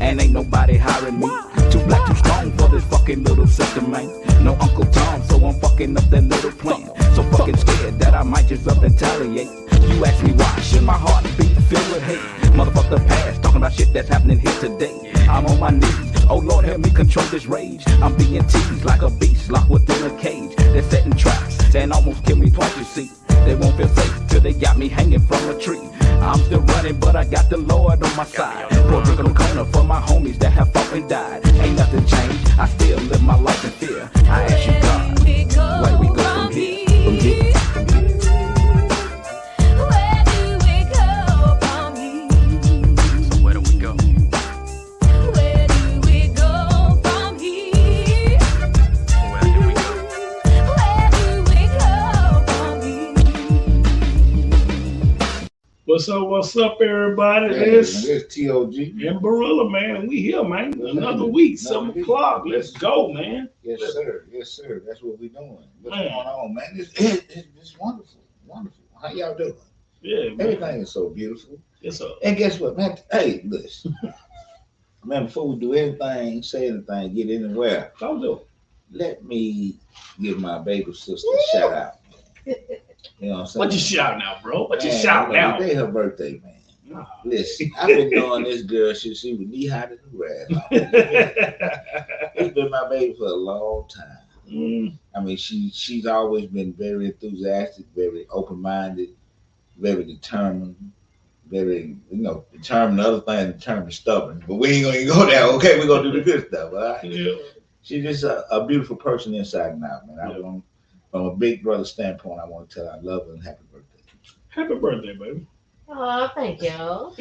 and ain't nobody hiring me. Too black, too strong for this fucking little system, man. No Uncle Tom, so I'm fucking up that little plan. So fucking scared that I might just up and retaliate. You ask me why, should my heart be filled with hate? Motherfuck the past, talking about shit that's happening here today. I'm on my knees, oh Lord help me control this rage. I'm being teased like a beast locked within a cage. They're setting traps, and almost killed me twice, you see. They won't feel safe till they got me hanging from a tree. I'm still running, but I got the Lord on my side. Pour a drink on the corner for my homies that have fought and died. Ain't nothing changed, I still live my life in fear. I ask you God, where we go from here? From here. What's up, everybody? This T.O.G. and Barilla, man. We here, man. Another week, 7 o'clock. Let's go, man. Yes, sir. Yes, sir. That's what we're doing. What's going on, man? It's wonderful. Wonderful. How y'all doing? Yeah, man. Everything is so beautiful. Yes, sir. And guess what, man? Hey, listen. Man, before we do anything, say anything, get anywhere, Don't do it. let me give my baby sister a shout out. You know what I'm saying? What you shouting out, bro? What you Man, shouting out? Today her birthday, man. Nah. Listen, I've been knowing this girl since she was knee high to the grass. It's been my baby for a long time. I mean, she's always been very enthusiastic, very open-minded, very determined, very, determined. The other thing, determined, stubborn. But we ain't gonna go there. Okay, we're gonna do the good stuff. All right. Yeah. She's just a beautiful person inside and out, man. From a big brother standpoint, I want to tell her I love her and happy birthday. Happy birthday, baby. Oh, thank you.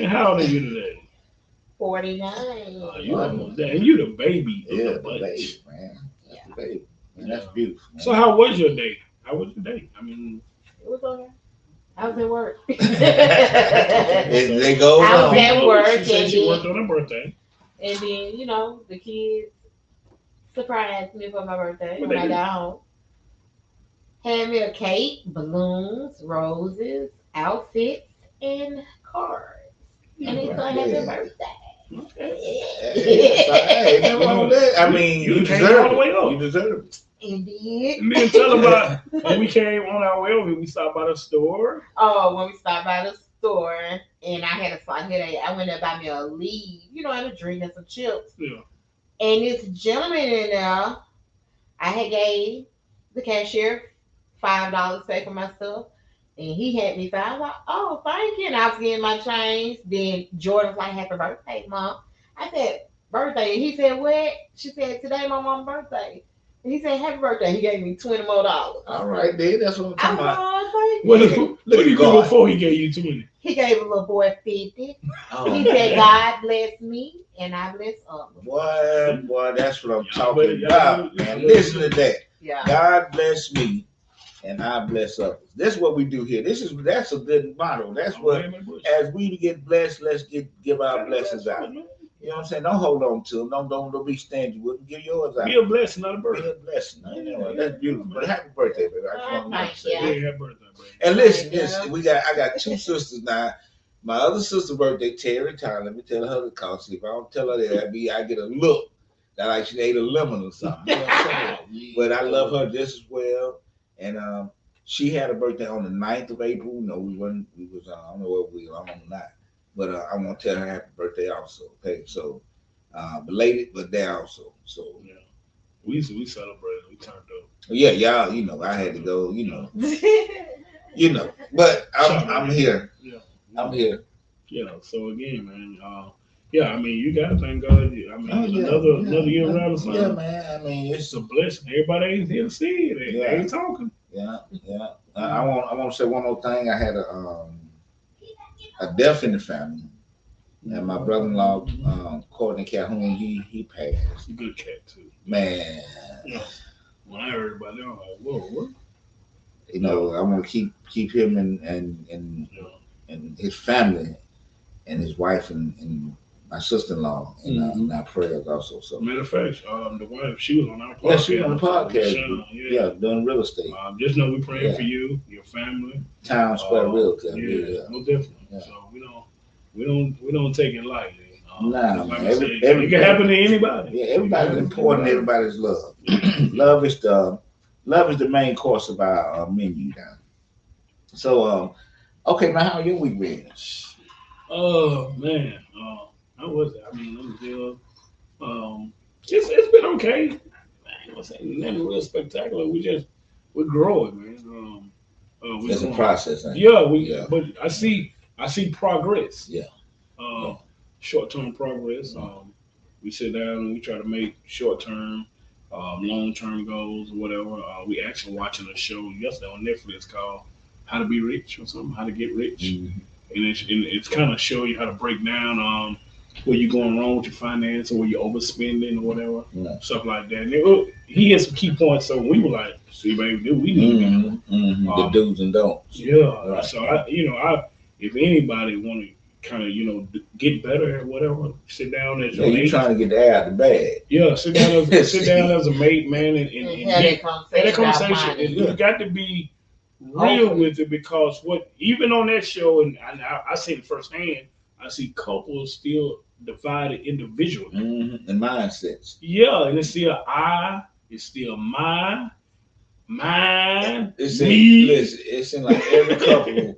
And how old are you today? 49. You almost there. And you the baby. Yeah, the the baby, man. That's the baby. Man, that's beautiful. Man. So how was your day? How was your day? I mean, It was okay. I was at work. They go I was on. at work. She said and she then- worked on her birthday. And then, the kids surprised me for my birthday What when they I do? got home. Had me a cake, balloons, roses, outfits, and cards. And they said happy birthday. Okay. Hey, nothing wrong with that. I mean, You you came deserve all the way it. up. You deserve it. Indeed. And then tell them about when we came on our way over, we stopped by the store. Oh, when we stopped by the store and I went there buy me a leave, and a drink and some chips. Yeah. And this gentleman in there, I had gave the cashier $5 to pay for my stuff. And he had me $5. I was like, oh, thank you. And I was getting my change. Then Jordan was like, happy birthday, Mom. I said, birthday. And he said, what? She said, today my mom's birthday. And he said, happy birthday. He gave me $20 more. All right, dude. That's what I'm I talking was about. like, thank you. What did you do before he gave you 20? He gave a little boy 50. Oh, He said, God bless me and I bless others. boy, that's what I'm Y'all talking better- about, y'all man. better- Listen to that. Yeah. God bless me and I bless others. That's what we do here. That's a good motto. That's what, as we get blessed, let's give our blessings out. You know what I'm saying? Don't hold on to them. Don't be stingy with them. Give yours out. Be a blessing, not a Be burden. a blessing. That's beautiful. But happy birthday, baby. I just want to Thank say you. that. Yeah, happy birthday, baby. And listen, Yeah. I got two sisters now. My other sister's birthday, Terry Time. Let me tell her the cause. If I don't tell her that, I get a look that like she ate a lemon or something. You know what I'm saying? But I love her just as well. And she had a birthday on the 9th of April. We was I don't know what we were on or not. But I want to tell her happy birthday also. Okay, so belated, but there also. So Yeah. We celebrated. We turned up. yeah, y'all, I had to go, But I'm here. Yeah. I'm here. Yeah. So again, man. I mean, you gotta thank God. I mean, another year around or something. Yeah, man. I mean, It's a blessing. Everybody ain't here to see it. They ain't talking. Yeah. I want to say one more thing. I had a death in the family, and my brother-in-law, Courtney Calhoun, he passed. He's a good cat too. Man, Yeah. When I heard about that, I'm like, whoa, what? I want to keep him and his family and his wife and my sister-in-law in our prayers also. So Matter of fact, the wife, she was on our podcast. yeah, she on the podcast. Sean, Yeah, doing real estate, Just know we praying for you, your family. Town Square Realty. Yeah, Yeah. no different. Yeah. So we don't take it lightly. Nah, like man. I said, it can happen to anybody. Yeah, everybody's important. Everybody's love. Love is the main course of our menu now. So, okay, man, how your week been? Oh man, how was it? I mean, I'm still, it's been okay. I ain't gonna say nothing real spectacular. We're growing, man. We're It's a growing. process, ain't it? Yeah, Yeah. but I see progress. Yeah. Uh, Yeah. Short term progress. We sit down and we try to make short term, long term goals or whatever. We actually watching a show yesterday on Netflix called How to Be Rich or something. How to Get Rich, Mhm. and it's kind of show you how to break down where you're going wrong with your finance or where you're overspending or whatever, Yeah. stuff like that. And he had some key points, so we were like, "See, baby, do we need to be doing?" The do's and don'ts. Yeah. Right. So if anybody want to kind of get better at whatever, sit down as Yeah, your you mate. trying to get the air out the bag. Yeah, sit down as a mate, man, and have that that conversation. conversation. About And money. you got to be real with it because what even on that show, and I see it firsthand. I see couples still divided individually. And mindsets. Yeah, and it's still it's still mine, It's me. listen, it's in like every couple,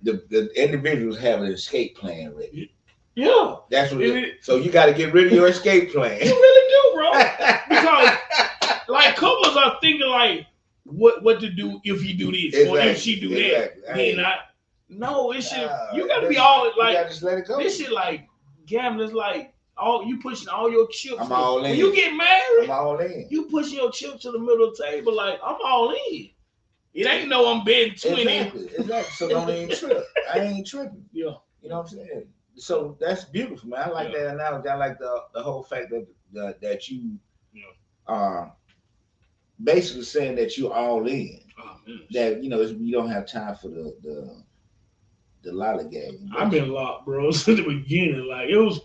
the individuals have an escape plan ready. Yeah, That's what so you got to get rid of your escape plan. you really do, bro. Because like couples are thinking like what to do if you do this or if she do that. Then no, it should you gotta be all like you gotta just let it go. this shit like gambling is like all you pushing all your chips. I'm all in. When you get married, I'm all in. you pushing your chips to the middle of the table like I'm all in. It ain't no I'm betting 20. Exactly. So don't even trip. I ain't tripping. Yeah. You know what I'm saying? So that's beautiful, man. I like that analogy. I like the whole fact that you are basically saying that you're all in. Oh, man. That you don't have time for the lollygagging. I've been locked, bro, since the beginning. Like it was.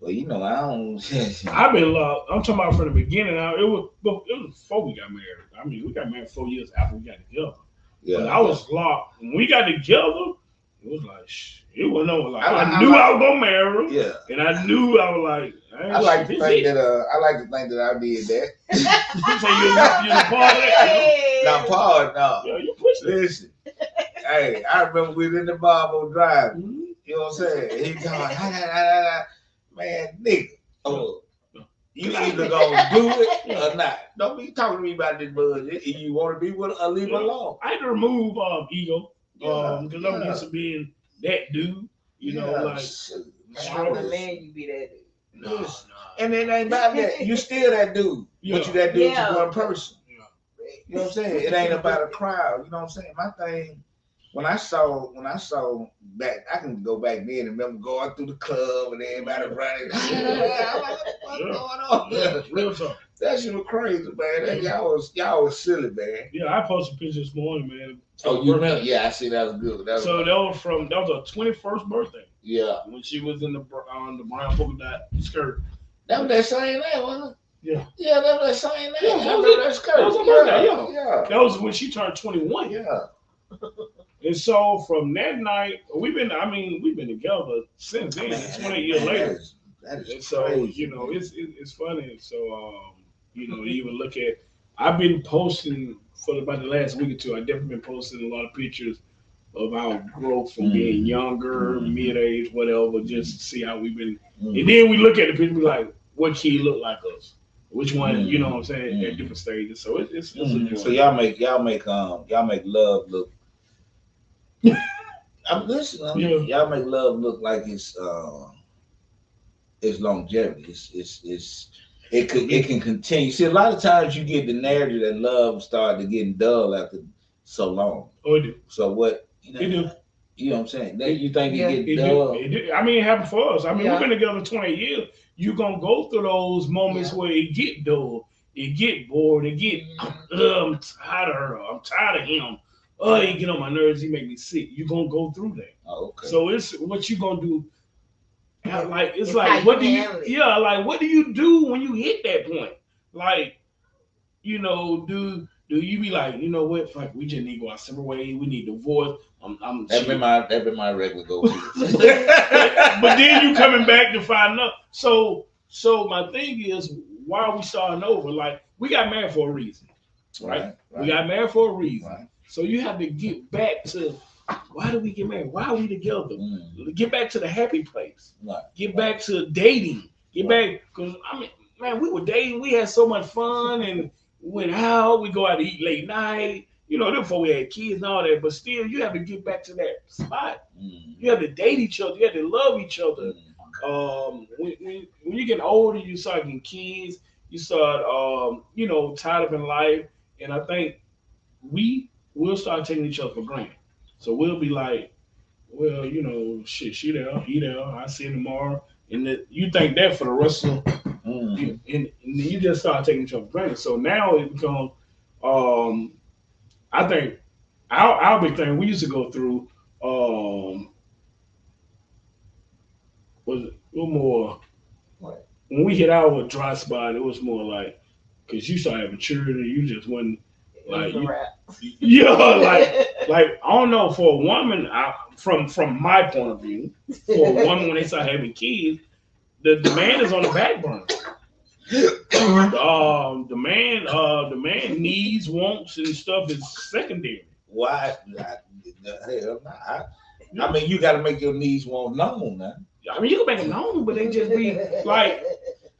Well, I don't. I've been locked. I'm talking about from the beginning. Now it was before we got married. I mean, we got married 4 years after we got together. Yeah. But I was locked when we got together. It was like it was no like I knew I was gonna marry her. Yeah. And I knew I was like. I like to think that I did that. So you're a part of that. Not part, no. Yeah, you pushed it. Listen. Hey, I remember we was in the bar on drive. You know what I'm saying? He going, man, nigga. Oh, you either gonna do it or not. Don't be talking to me about this budget. If you want to be with her, leave her alone. I had to remove ego because I'm used to being that dude. Like I'm the man, you be that dude. No. And it ain't about that. You still that dude. But you that dude to one person. Yeah. You know what I'm saying? It ain't about a crowd. You know what I'm saying? My thing, when I saw back, I can go back then and remember going through the club and everybody running. I'm like, what's going on? Yeah, real talk. That shit was crazy, man. Y'all was silly, man. Yeah, I posted pictures this morning, man. Oh, you remember? Yeah, I see. That was good. That was her 21st birthday. Yeah. When she was in the brown polka dot skirt. That was that same night, wasn't it? Yeah. Yeah, that was that same night. Yeah, I remember that skirt. That was her birthday, yeah. That was when she turned 21. Yeah. And so from that night, we've been together since then. 20 years later. That is and so crazy, it's funny. So you even look at. I've been posting for about the last week or two. I've definitely been posting a lot of pictures of our growth from being younger, mid-age, whatever, just to see how we've been. And then we look at the picture, be like, what kid look like us? Which one, you know what I'm saying, at different stages. So it's so y'all make love look. I'm listening. Y'all make love look like it's longevity. It can continue. See, a lot of times you get the narrative that love started getting dull after so long. Oh, it do. So what? It do. You know what I'm saying? You think it get dull? I mean, it happened for us. I mean, we've been together 20 years. You're going to go through those moments where it get dull. It get bored. It get, I'm tired of her. I'm tired of him. Oh, he get on my nerves. He make me sick. You're going to go through that. Oh, okay. So it's what you going to do. Like, it's like, what do you do when you hit that point? Like, do do you be like, you know what? Fuck, we just need to go our separate ways. We need divorce. That been my regular go-to. But then you coming back to find out. So my thing is, why are we starting over? Like, we got married for a reason, right? We got married for a reason. Right. So you have to get back to, why did we get married? Why are we together? Get back to the happy place. Right. Get back to dating. Get back, because I mean, man, we were dating. We had so much fun and went out. We go out to eat late night. You know, before we had kids and all that. But still, you have to get back to that spot. You have to date each other. You have to love each other. When you get older, you start getting kids. You start, tied up in life. And I think we'll start taking each other for granted. So we'll be like, well, shit, she there, he there. I see him tomorrow. And you think that for the rest of and you just start taking each other for granted. So now it becomes, I think our big thing we used to go through was a little more. What? When we hit our dry spot, it was more like, because you started having children, you just wasn't like, like I don't know, for a woman, from my point of view, for a woman when they start having kids, the man is on the back burner. The man needs, wants, and stuff is secondary. Why? I mean, you got to make your needs, wants known, man. I mean, you can make them known, but they just be like.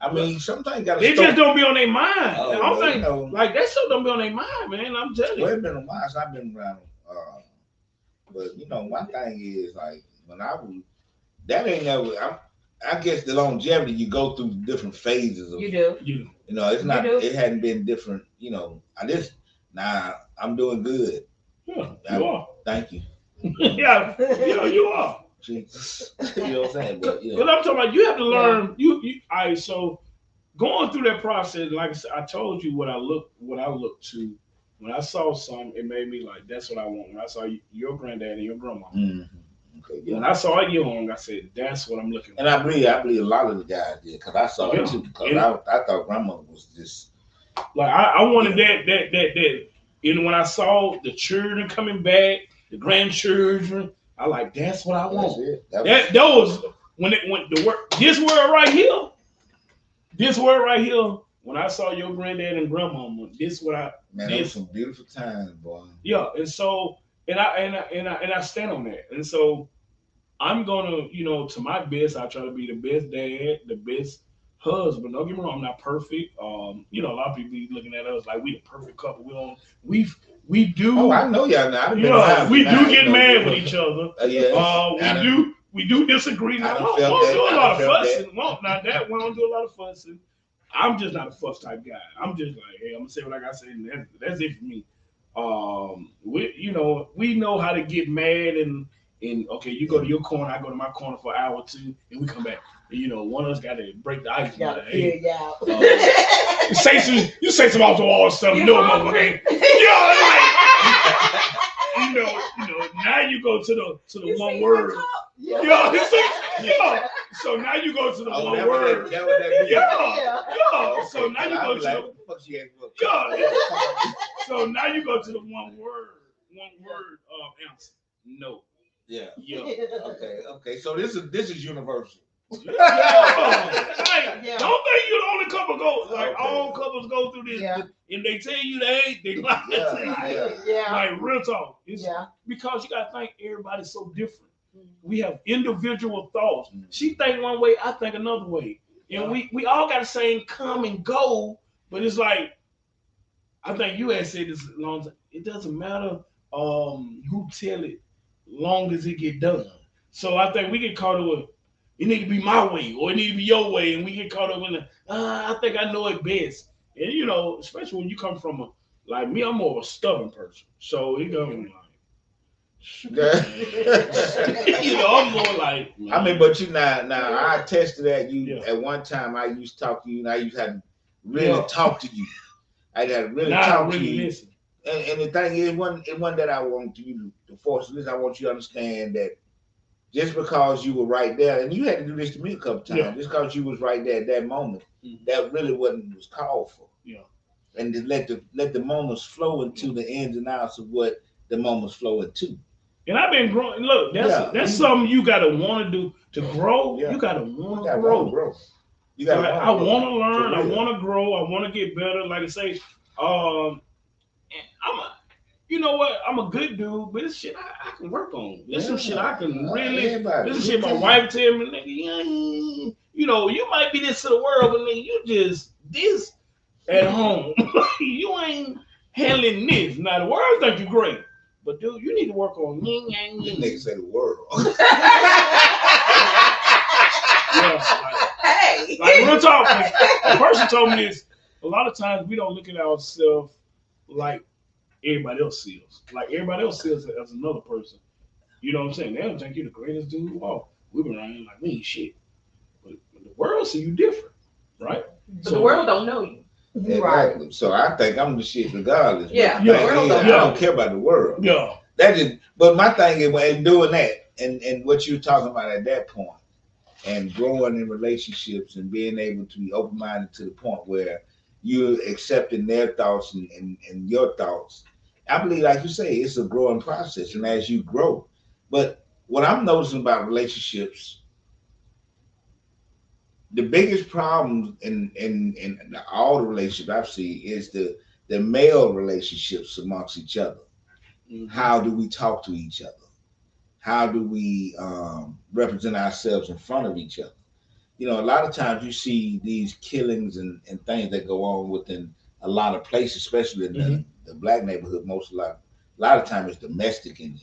I mean, sometimes they just don't be on their mind. I'm saying, like, that stuff don't be on their mind, man. I'm telling you. Well, it's been a while since I've been around. But one thing is, like, when I was, that ain't never. I guess the longevity, you go through different phases of. You do. It's not. It hadn't been different. I'm doing good. Yeah, you are. Thank you. yeah, you are. Jesus. You know what I'm saying? But I'm talking about, you have to learn. All right, so going through that process, like I said, I told you what I looked to. When I saw something, it made me like, that's what I want. When I saw your granddad and your grandma. Okay, yeah. When I saw it young, I said, that's what I'm looking for. And I believe a lot of the guys did, because I saw it too. Because I thought grandma was just like, I wanted that. And when I saw the children coming back, the grandchildren, I like, that's what I want. Those when the work, this word right here. When I saw your granddad and grandmama, this what I it was some beautiful times, boy. Yeah, and so and I stand on that, and so I'm gonna, to my best, I try to be the best dad, the best husband. Don't get me wrong, I'm not perfect. A lot of people be looking at us like we the perfect couple. We do. Oh, I know y'all now. We do get mad with each other. We do disagree. We don't do a lot of fussing. We don't do a lot of fussing. I'm just not a fuss type guy. I'm just like, hey, I'm gonna say what I gotta say, and that's it for me. We know how to get mad and okay, you go to your corner, I go to my corner for an hour or two, and we come back. One of us got to break the ice. You say some off the wall stuff. Now you go to the one word. So now you go to the one word. So now you go to so now you go to the one word answer. No. Yeah. Okay. So this is universal. Don't think you're the only couple go. Like, all couples go through this, and they tell you they like like real talk. Because you gotta think everybody's so different. We have individual thoughts. She think one way, I think another way, and we all got the same come and go. But it's like, I think you had said this long time. It doesn't matter who tell it, long as it get done. So I think we get caught up with, it need to be my way or it need to be your way, and we get caught up in I think I know it best. And especially when you come from like me, I'm more of a stubborn person. So it goes I'm more like, I mean, but now I attest to that. At one time I used to talk to you, and I used to have to really talk to you. I had to really talk to you. Listen. And the thing is, it wasn't that I want you to force this. I want you to understand that just because you were right there, and you had to do this to me a couple times, just because you was right there at that moment, that really was called for. Yeah. and just let the moments flow into the ins and outs of what the moments flow into. And I've been growing. Look, that's something you gotta want to do to grow. Yeah. You gotta want to grow. grow. You gotta Right? I want to grow. learn. I want to grow. I want to get better. Like I say, I'm a, you know what? I'm a good dude, but this shit I can work on. There's some shit I can really. This is shit my wife tell me, nigga. You know, you might be this to the world, but nigga, you just this at home. You ain't handling this. Now the world think you great, but dude, you need to work on yin yang yin. Niggas say the world. Like real talk. Like, a person told me this. A lot of times we don't look at ourselves like everybody else sees. Like everybody else sees it as another person. You know what I'm saying? They don't think you're the greatest dude. Oh, we've been around here like we ain't shit. But the world see you different, right? But the world don't know you. Exactly. Right. So I think I'm the shit regardless. Yeah. The world I don't care about the world. Yeah. That is. But my thing is, when doing that, and what you're talking about at that point, and growing in relationships and being able to be open-minded to the point where you're accepting their thoughts and your thoughts. I believe, like you say, it's a growing process, and as you grow. But what I'm noticing about relationships, the biggest problem in all the relationships I've seen is the male relationships amongst each other. Mm-hmm. How do we talk to each other? How do we represent ourselves in front of each other? You know, a lot of times you see these killings and things that go on within a lot of places, especially in the black neighborhood. A lot of times it's domestic and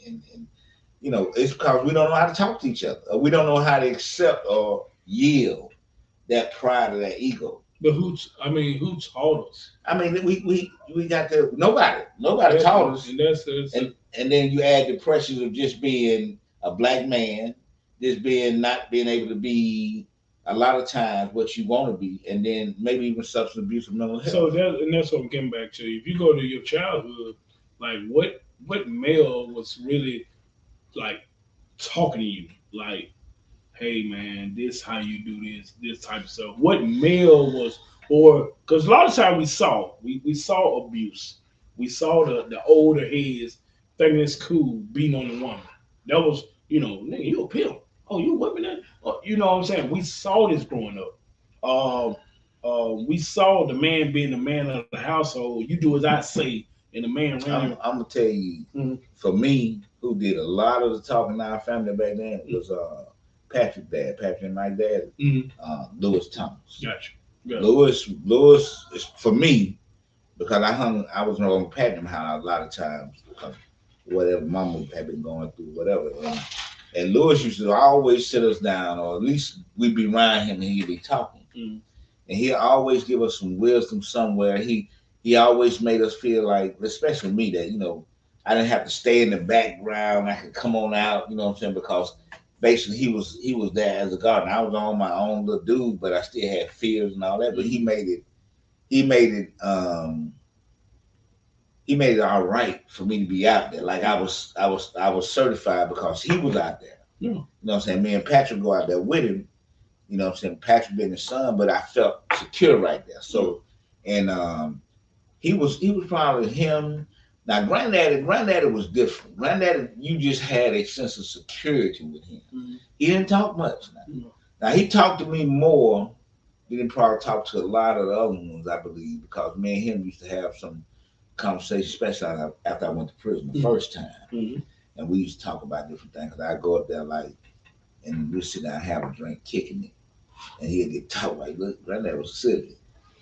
you know, it's because we don't know how to talk to each other. Or we don't know how to accept or yield that pride or that ego. But who taught us? I mean, we got to nobody taught us. And then you add the pressures of just being a black man, just not being able to be a lot of times what you want to be, and then maybe even substance abuse or mental health. So that's what I'm getting back to. If you go to your childhood, like what male was really like talking to you, like, hey man, this how you do this type of stuff. What male was, or because a lot of times we saw abuse. We saw the older heads thinking it's cool beating on the woman. That was, you know, nigga, you a pimp. Oh, you whipping that? You know what I'm saying? We saw this growing up. We saw the man being the man of the household. You do as I say, and the man ran. I'm gonna tell you, for me, who did a lot of the talking in our family back then was Patrick and my dad, Lewis Thomas. Gotcha. Lewis is for me because I was on Patrick house a lot of times because whatever mama had been going through, whatever. And Lewis used to always sit us down, or at least we'd be around him and he'd be talking. And he'd always give us some wisdom somewhere. He always made us feel like, especially me, that, you know, I didn't have to stay in the background. I could come on out, you know what I'm saying? Because basically he was there as a gardener. I was on my own little dude, but I still had fears and all that. But he made it all right for me to be out there. Like I was certified because he was out there. You know what I'm saying? Me and Patrick go out there with him. You know what I'm saying? Patrick being his son, but I felt secure right there. So, and he was probably him. Now, Granddaddy was different. Granddaddy, you just had a sense of security with him. He didn't talk much. Now, he talked to me more. He didn't probably talk to a lot of the other ones, I believe, because me and him used to have some conversation, especially after I went to prison the first time. And we used to talk about different things. Cause I'd go up there and we'd sit down and have a drink, kicking it. And he'd get talk like, look, Granddad was silly.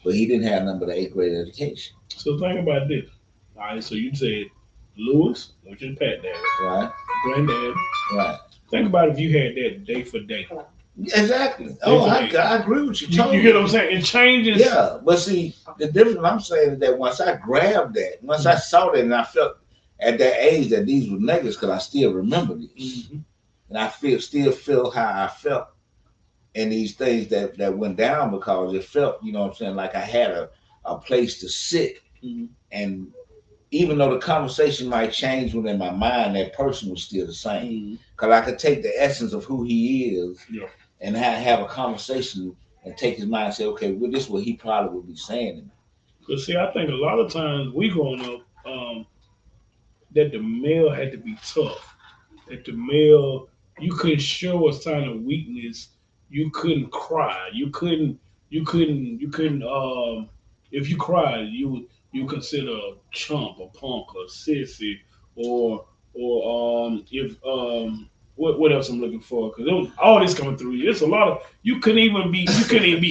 But he didn't have nothing but an 8th grade education. So think about this. All right, so you said Lewis, which is Pat Dad. Right. Granddad. Right. Think about if you had that day for day. Exactly. I agree with you. You get what I'm saying? It changes. Yeah, but see, the difference I'm saying is that once I grabbed that, once I saw that, and I felt at that age that these were niggas, because I still remember this, and I still feel how I felt in these things that went down, because it felt, you know what I'm saying, like I had a place to sit, and even though the conversation might change within my mind, that person was still the same, because I could take the essence of who he is. And have a conversation and take his mind and say, okay, well, this is what he probably would be saying to me. Cause see, I think a lot of times we growing up, that the male had to be tough. That the male, you couldn't show a sign of weakness. You couldn't cry. You couldn't. If you cried, you consider a chump, a punk, a sissy, or if what else I'm looking for? Because all this coming through you. It's a lot of you couldn't even be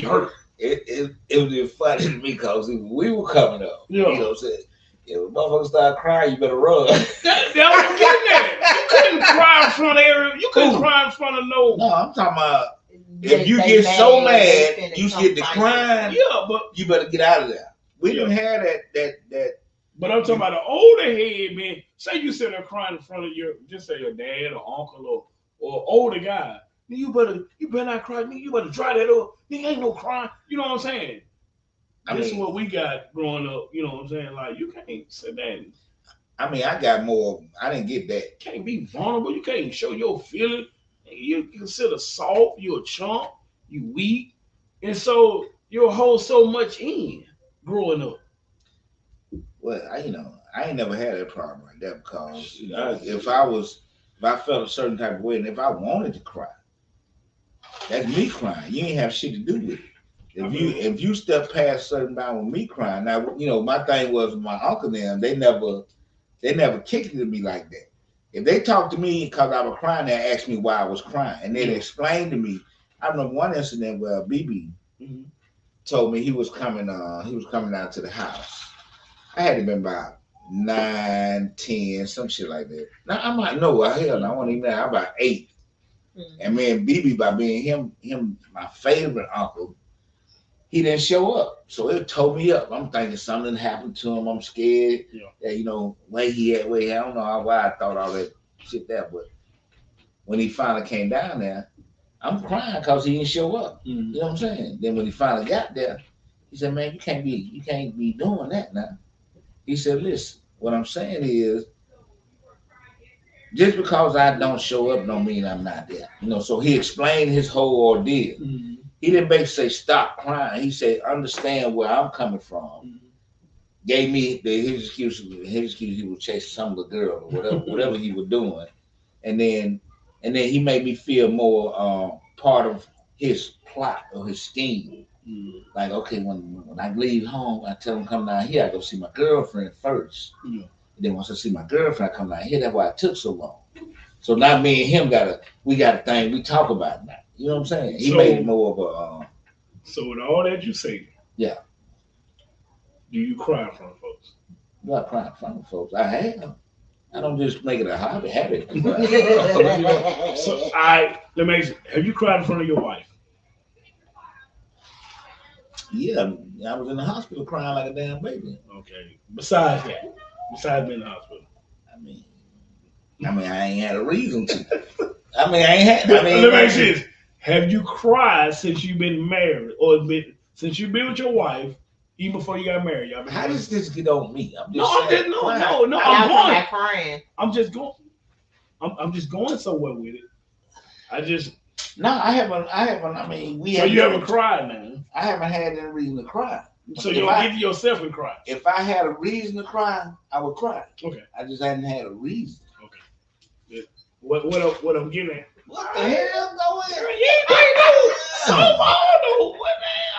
hurt. It was just funny to me because we were coming up. Yeah. You know what I'm saying? If a motherfucker start crying, you better run. That was I'm getting at. You couldn't cry in front of You couldn't cry in front of no. No, I'm talking about They- if you they get so they mad, finna you come get to fight crying, Yeah, but you better get out of there. We Yeah. didn't have that. But I'm talking about an older head, man. Say you sit there crying in front of just say your dad or uncle or older guy. Then you better not cry. Nigga, you better dry that up. Nigga ain't no crying. You know what I'm saying? This is what we got growing up. You know what I'm saying? Like you can't sit there. I got more. I didn't get that. Can't be vulnerable. You can't show your feeling. You consider soft. You a chump. You weak, and so you'll hold so much in growing up. Well, I ain't never had that problem like that because if I felt a certain type of way and if I wanted to cry, that's me crying. You ain't have shit to do with it. If you step past a certain bound with me crying, now my thing was my uncle and them, they never kicked it to me like that. If they talked to me because I was crying, they asked me why I was crying, and then explained to me. I remember one incident where BB told me he was coming out to the house. I had to been about 9, 10, some shit like that. Now I might know. Hell, no, I wasn't even there. I'm about 8. And me and BB, by being him, my favorite uncle, he didn't show up. So it tore me up. I'm thinking something happened to him. I'm scared that, where he at, I don't know why I thought all that shit there. But when he finally came down there, I'm crying because he didn't show up. You know what I'm saying? Then when he finally got there, he said, man, you can't be doing that now. He said, listen, what I'm saying is, just because I don't show up don't mean I'm not there. So he explained his whole ordeal. He didn't basically say stop crying. He said understand where I'm coming from. Gave me his excuse. He was chasing some little girl or whatever he was doing, and then he made me feel more part of his plot or his scheme. Like, okay, when I leave home, I tell him come down here. I go see my girlfriend first. And then once I see my girlfriend, I come down here. That's why it took so long. So now me and him we got a thing we talk about now. You know what I'm saying? He made it more of a. So with all that you say, yeah. Do you cry in front of folks? Do I cry in front of folks? I have. I don't just make it a habit. So let me ask you, have you cried in front of your wife? Yeah, I was in the hospital crying like a damn baby. Okay. Besides being in the hospital. I ain't had a reason to. I ain't had. Let me ask you this: have you cried since you've been married, or since you've been with your wife, even before you got married? How does this get on me? I'm going. Crying. I'm just going. I'm just going somewhere with it. No, I haven't. So you haven't cried, man. I haven't had any reason to cry. So you don't get to yourself and cry. If I had a reason to cry, I would cry. Okay. I just hadn't had a reason. Okay. Yeah. What I'm getting at? What the hell going?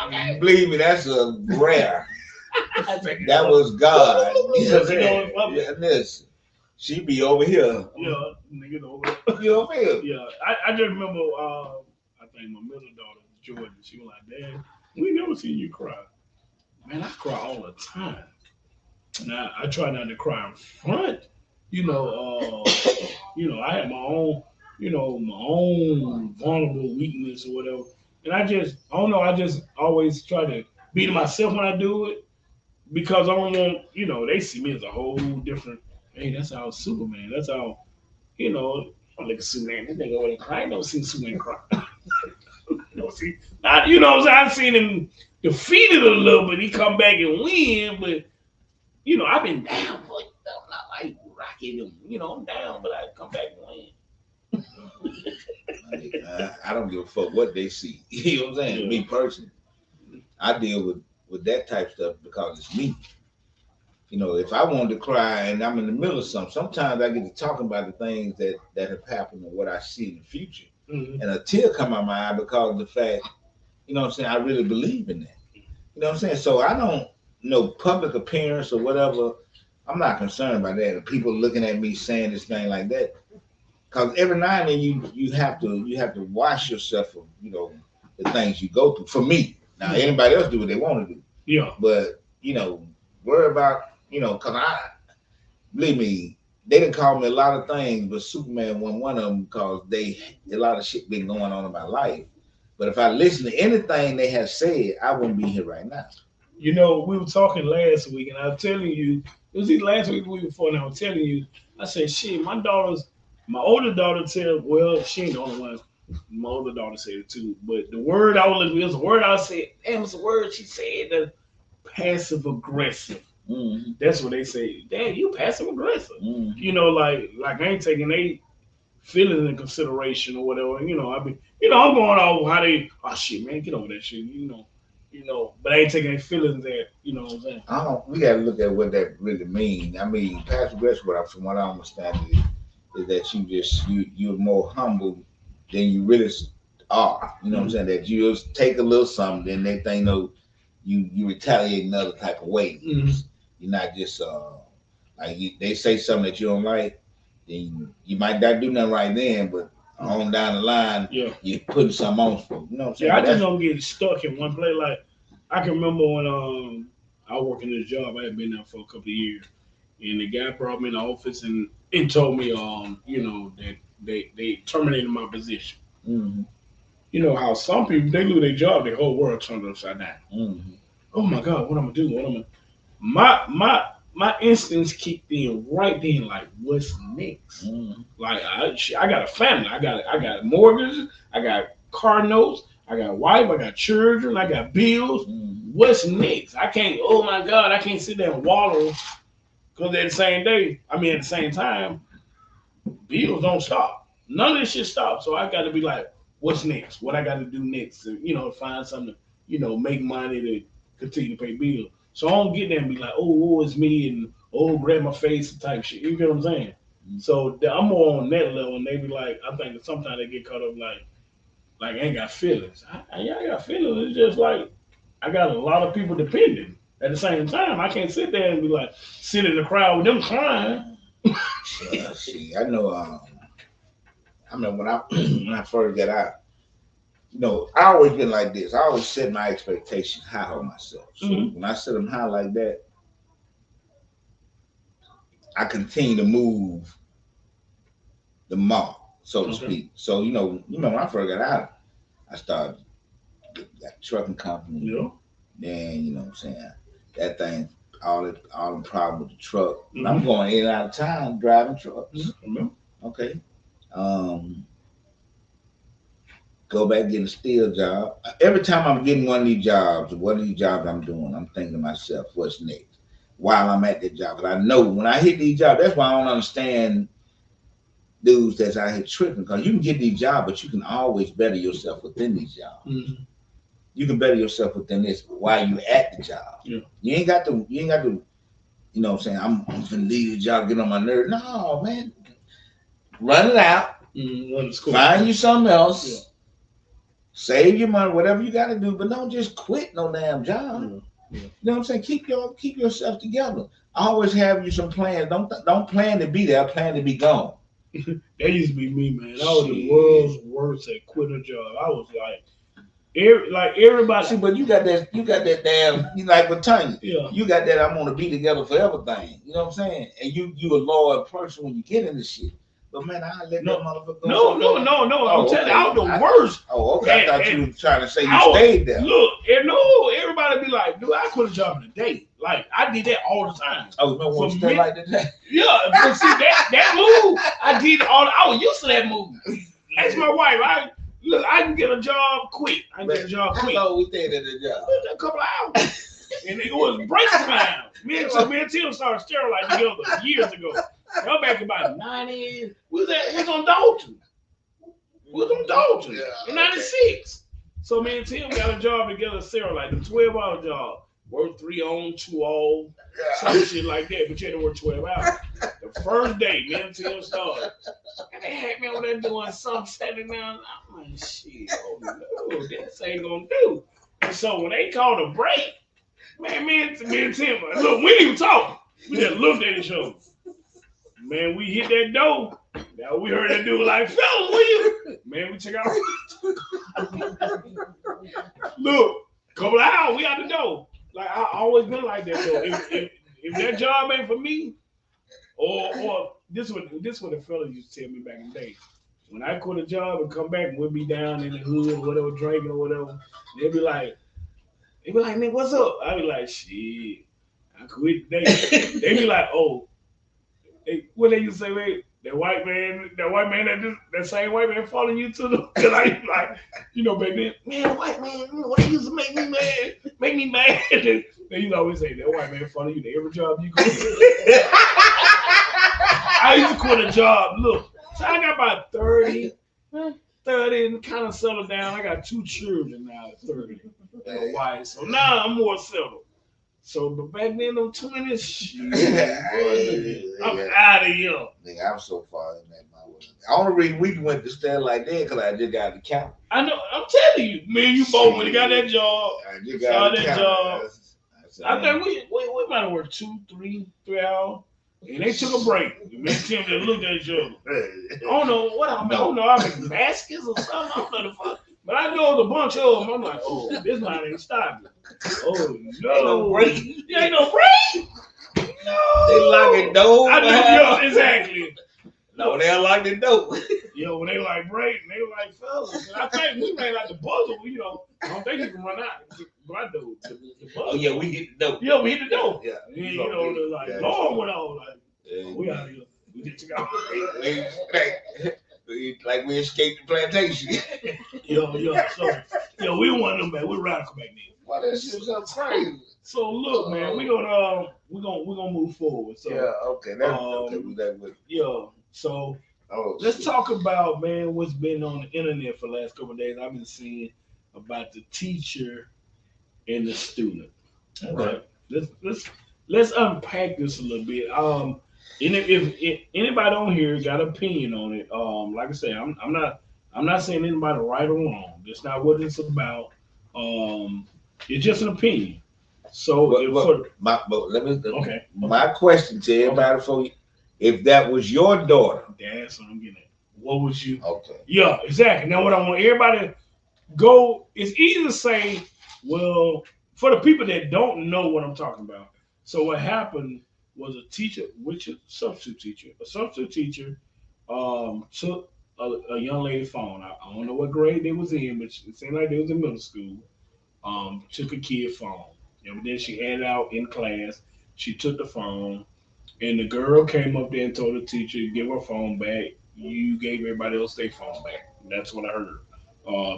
Okay. Believe me, that's a rare. That was God. Listen, she be over here. Yeah, nigga over there. You over here. Yeah, I just remember. I think my middle daughter, Jordan. She was like, "Dad, we never seen you cry." Man, I cry all the time. Now I try not to cry in front. I have my own, my own vulnerable weakness or whatever. And I don't know, I just always try to be to myself when I do it because I don't want, they see me as a whole different, hey, that's how Superman, that's how, I look at Superman, this nigga over there crying, I never seen Superman cry. I've seen him defeated a little bit, he come back and win, but, I've been down, but I'm not like rocking him, I'm down, but I come back and win. I don't give a fuck what they see. You know what I'm saying? Yeah. Me personally, I deal with with that type of stuff because it's me. You know, if I wanted to cry and I'm in the middle of something, sometimes I get to talking about the things that have happened and what I see in the future. Mm-hmm. And a tear come out my eye because of the fact, you know what I'm saying, I really believe in that. You know what I'm saying? So I don't public appearance or whatever, I'm not concerned about that. And people looking at me saying this thing like that. Because every now and then you have to wash yourself from, the things you go through. For me. Now anybody else do what they want to do. Yeah. But, worry about, because believe me, they done called me a lot of things, but Superman wasn't one of them because a lot of shit been going on in my life. But if I listen to anything they have said, I wouldn't be here right now. You know, we were talking last week, and I was telling you, it was either last week or the week before, and I was telling you, I said, shit, my older daughter said, well, she ain't the only one. My older daughter said it too. But the word I was looking, it was a word I said, damn, it's a word she said, the passive aggressive. Mm-hmm. That's what they say. Damn, you passive aggressive. Mm-hmm. You know, like I ain't taking they feelings in consideration or whatever. And, I'm going off how they, oh shit, man, get over that shit. But I ain't taking any feelings that, you know what I'm saying? We got to look at what that really means. I mean, passive aggressive, from what I understand, is that you're more humble than you really are. You know what I'm saying? That you just take a little something, then they think, you retaliate another type of way. Mm-hmm. You're not just they say something that you don't like, then you might not do nothing right then, but on down the line, you're putting something on for. You know what I'm saying? Yeah, I just don't get stuck in one place. Like I can remember when I worked in this job, I had been there for a couple of years, and the guy brought me in the office and told me that they terminated my position. Mm-hmm. You know how some people they lose their job, their whole world turned upside down. Mm-hmm. Oh my God, what I'm gonna do? My instincts kicked in right then. Like, what's next? Mm-hmm. Like, I got a family. I got mortgages. I got car notes. I got a wife. I got children. I got bills. Mm-hmm. What's next? I can't. Oh my God, I can't sit there and wallow. Because at the same time, bills don't stop. None of this shit stops. So I got to be like, what's next? What I got to do next? To, find something. Make money to continue to pay bills. So I don't get there and be like, oh, it's me, and grab my face type shit. You get what I'm saying? Mm-hmm. So I'm more on that level, and they be like, I think that sometimes they get caught up like I ain't got feelings. I got feelings. It's just like I got a lot of people depending. At the same time, I can't sit there and be like, sit in the crowd with them crying. See, I know. I remember when I first got out. I always been like this. I always set my expectations high on myself. So when I set them high like that, I continue to move the mark, so to speak. So, when I first got out, I started that trucking company. Yeah. Then, what I'm saying, that thing, all the problem with the truck. Mm-hmm. I'm going in and out of town driving trucks. Mm-hmm. Okay. Go back getting a steel job. Every time I'm getting one of these jobs I'm doing, I'm thinking to myself, what's next? While I'm at that job. But I know when I hit these jobs, that's why I don't understand dudes that's out here tripping. Because you can get these jobs, but you can always better yourself within these jobs. Mm-hmm. You can better yourself within this while you're at the job. Yeah. You ain't got to, you know what I'm saying, I'm gonna leave the job, get on my nerves. No, man. Run it out. Mm-hmm. Find you something else. Yeah. Save your money, whatever you got to do, but don't just quit no damn job. Yeah. You know what I'm saying? Keep yourself together. Always have you some plans. Don't plan to be there. Plan to be gone. That used to be me, man. I was the world's worst at quitting a job. I was like everybody. See, but you got that damn. You like with Tanya. Yeah. You got that. I'm gonna be together forever thing. You know what I'm saying? And you a loyal person when you get in this shit. But man, I let that motherfucker go. No. I'm telling you, I was the worst. Oh, okay. I thought you were trying to say you stayed there. Look, everybody be like, dude, I quit a job in a day. Like, I did that all the time. Oh, no one stay like that? Yeah, but see, that move, I did I was used to that move. That's my wife. I can get a job quick. How long we stayed at the job? A couple of hours. And it was break time. Me and Tim started sterilizing together years ago. I'm back about 90s. We was on Dalton. In 96. So me and Tim got a job together, Sarah, like the 12-hour job. work 3 on, 2 off, some shit like that. But you had to work 12 hours. The first day, me and Tim started, and they had me over there doing some 7 down. I'm like, shit, oh no, this ain't gonna do. And so when they called a break, man, me and Tim, look, we didn't even talk. We just looked at each other. Man, we hit that door. Now we heard that dude like, fellas, where you? Man, we took out. Look, couple of hours, we out the door. Like I always been like that though. If that job ain't for me, or this what the fellas used to tell me back in the day. When I quit a job and come back, we'll be down in the hood or whatever, drinking or whatever. They'd be like, man, what's up? I be like, shit, I quit today. They be like, oh, what they used to say, man, that white man, that same white man following you to the, cause I like, back then, man, white man, what they used to make me mad. They used to always say, that white man following you to every job you go to. I used to quit a job, look, so I got about 30 and kind of settled down. I got 2 children now at 30 and a wife, so now I'm more settled. So, but back then, them 20s, shit, I'm out of here. Nigga, I'm so far in that my way. The only reason we went to stand like that because I just got the count. I know, I'm telling you, me and you both when you got that job. I just got that job. I think we might have worked 3 hours, and they took a break. Me and Tim just looked at each other. I don't know what I don't know. I mean, baskets or something. I don't know the fuck. But I know a bunch of them. I'm like, oh, this line ain't stopping. Oh, no. Ain't no break. There ain't no break. No. They lock the door. I know, exactly. No, they don't lock the door. When they like break, they like fellas. And I think we made like the buzzer. I don't think you can run out. But I do. The buzzer. Oh, yeah, we hit the door. Yeah, we hit the door. Yeah. Like, Lord went on. Like, we out here. We get to go. Like we escaped the plantation. So, we want them back. We're radical back then. Why that shit so crazy? So look, man, we're gonna move forward. So okay, that's okay. We that with. Yeah. So let's talk about, man, what's been on the internet for the last couple of days. I've been seeing about the teacher and the student. Okay. Let's unpack this a little bit. And if anybody on here got an opinion on it, like I say, I'm not saying anybody right or wrong. That's not what it's about. It's just an opinion. So my question to everybody for you, if that was your daughter, that's what I'm getting at. What would you? Okay. Yeah, exactly. Now what I want everybody to go, it's easy to say, well, for the people that don't know what I'm talking about. So what happened was a teacher, which is a substitute teacher, took a young lady's phone. I don't know what grade they was in, but it seemed like they was in middle school. Took a kid's phone. And then she had it out in class. She took the phone, and the girl came up there and told the teacher, give her phone back. You gave everybody else their phone back. That's what I heard.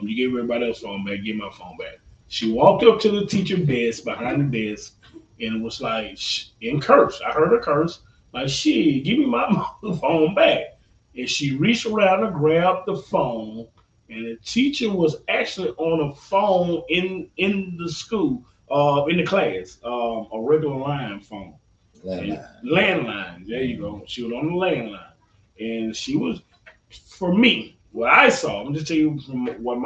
You gave everybody else phone back, give my phone back. She walked up to the teacher's desk, behind the desk, and it was like, and cursed. I heard her curse, like, shit, give me my phone back. And she reached around and grabbed the phone, and the teacher was actually on a phone in the school, in the class, a regular line phone. Landline. There you go. She was on the landline. And she was, for me, what I saw, I'm just telling you from what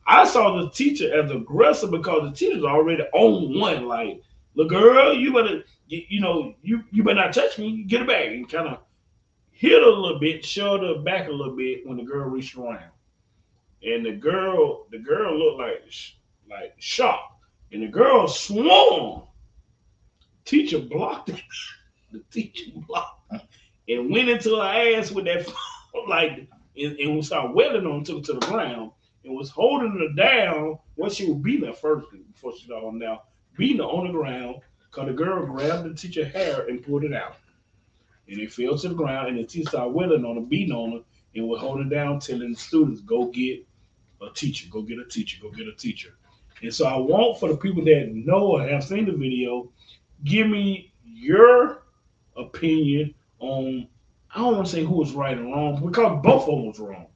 I saw the teacher as aggressive because the teacher's already on one, like, look, girl, you better, you better not touch me. Get it back, and kind of hit her a little bit, shoved her back a little bit when the girl reached around, and the girl looked like shocked, and the girl swung. Teacher blocked it. The teacher blocked it and went into her ass with that phone, like, and started wailing on, took her to the ground, and was holding her down. Well, she was beating her first before she got on down. Beating her on the ground, because the girl grabbed the teacher's hair and pulled it out. And it fell to the ground, and the teacher started wailing on her, beating on her, and would hold her down, telling the students, go get a teacher, go get a teacher, go get a teacher. And so I want, for the people that know or have seen the video, give me your opinion on, I don't want to say who was right and wrong, because both of them was wrong.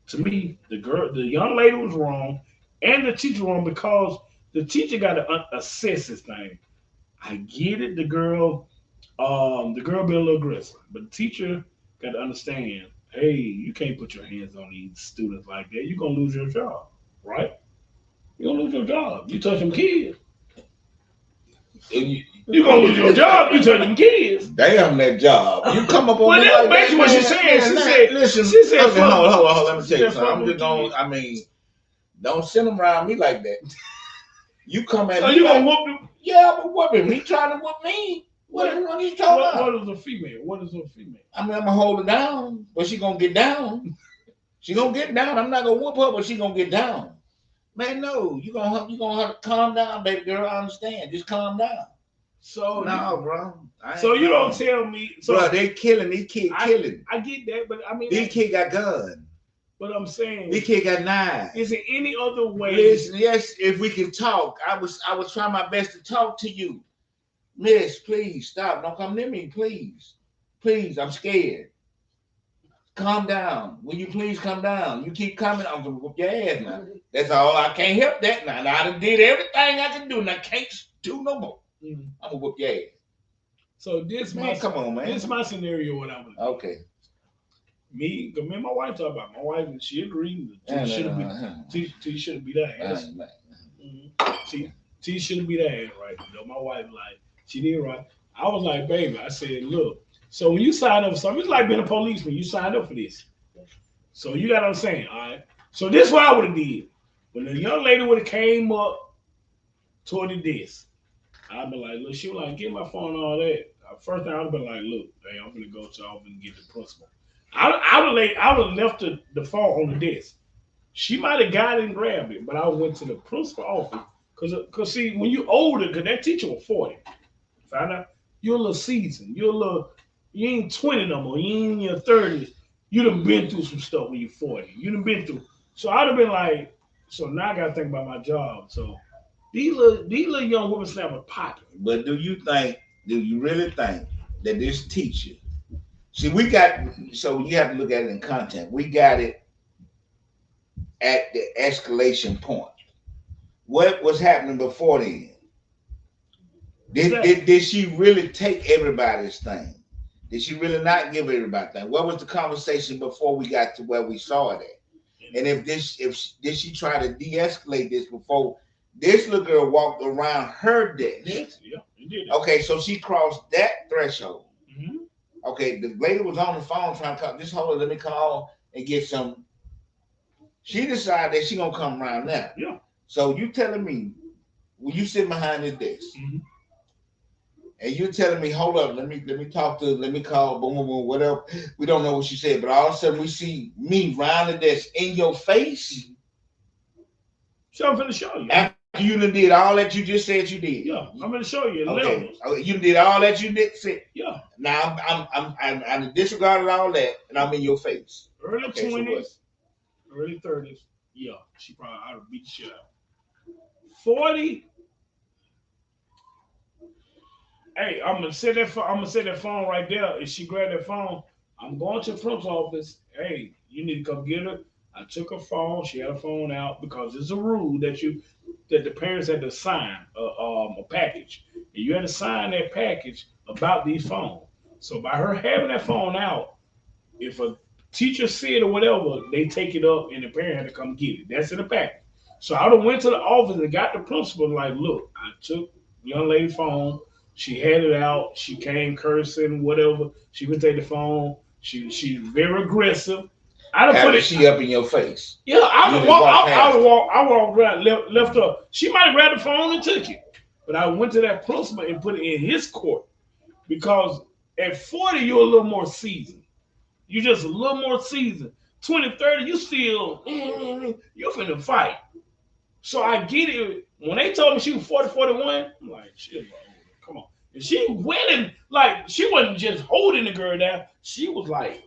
To me, the young lady was wrong, and the teacher wrong, because The teacher got to assess this thing. I get it. The girl being a little aggressive, but the teacher got to understand. Hey, you can't put your hands on these students like that. You're gonna lose your job, right? You're gonna lose your job. You touch them kids. You're gonna lose your job. You touch them kids. Damn that job. You come up on Well, me that's like basically what she said. She said, listen, she said, hold on. Let me tell you said, something. I'm just going, I mean, don't send them around me like that. You come at so me. you like, gonna whoop them? Yeah, but whoop him. He trying to whoop me. What are you talking about? What is a female? What is a female? I mean, I'm gonna hold her down, but she gonna get down. She gonna get down. I'm not gonna whoop her, but she gonna get down. Man, no, you gonna have to calm down, baby girl. I understand. Just calm down. So no, bro. So you don't tell me. So bro, they killing these kids. Killing. I get that, but I mean, these kids got guns. But I'm saying, these kids got knives. Is there any other way? Listen, yes, if we can talk, I was trying my best to talk to you. Miss, please stop. Don't come near me, please. Please, I'm scared. Calm down. Will you please come down? You keep coming, I'm gonna whoop your ass now. That's all. I can't help that now. I done did everything I can do, and I can't do no more. I'm gonna whoop your ass. So this come on, man. This is my scenario. What I would do. Okay. Me and my wife talk about. My wife, she agreed. T shouldn't be that ass. T shouldn't be that ass, right? You know, my wife like she did right. I was like, baby, I said, look. So when you sign up for something, it's like being a policeman. You signed up for this. So you got what I'm saying, all right? So this is what I would have did. When the young lady would have came up toward the desk, I'd be like, look, she was like, get my phone and all that. First thing I would have been like, look, hey, I'm gonna go to office and get the principal. I would have left the phone on the desk. She might have got it and grabbed it, but I went to the principal office. Cause see, when you older, cause that teacher was 40. Find out you're a little seasoned. You ain't 20 no more. You ain't in your 30s. You done been through some stuff when you're 40. You done been through. So I'd have been like, so now I gotta think about my job. So these little young women snap popping. But do you really think that this teacher, so you have to look at it in content. We got it at the escalation point. What was happening before then? Did she really take everybody's thing? Did she really not give everybody thing? What was the conversation before we got to where we saw it at? And if did she try to de-escalate this before this little girl walked around her desk? Yes, yeah, you did. Okay, so she crossed that threshold. Mm-hmm. Okay, the lady was on the phone trying to call this whole let me call and get some. She decided that she gonna come around now. Yeah. So you telling me when you sit behind this desk, and you're telling me, hold up, let me call, boom, boom, boom, whatever. We don't know what she said, but all of a sudden we see me round the desk in your face. So I'm gonna show you. After you done did all that you just said you did. Yeah, I'm gonna show you. Okay. You did all that you did say. Yeah. Now I'm disregarded all that, and I'm in your face. Early 20s, early 30s. Yeah, she probably I would beat the shit out. 40. Hey, I'm gonna set that phone right there. If she grabbed that phone, I'm going to the principal's office. Hey, you need to come get her. I took her phone. She had her phone out because it's a rule that the parents had to sign a package, and you had to sign that package about these phones. So by her having that phone out, if a teacher said or whatever, they take it up, and the parent had to come get it. That's in the package. So I went to the office and got the principal like, look, I took young lady's phone. She had it out. She came cursing, whatever. She would take the phone. She's very aggressive. I don't put it. She up in your face. Yeah, I walked around, left her. She might have grabbed the phone and took it, but I went to that principal and put it in his court because at 40 you're a little more seasoned. You're just a little more seasoned. 20, 30, you still you're finna fight. So I get it. When they told me she was 40, 41, I'm like, shit, come on. And she winning, like she wasn't just holding the girl down. She was like.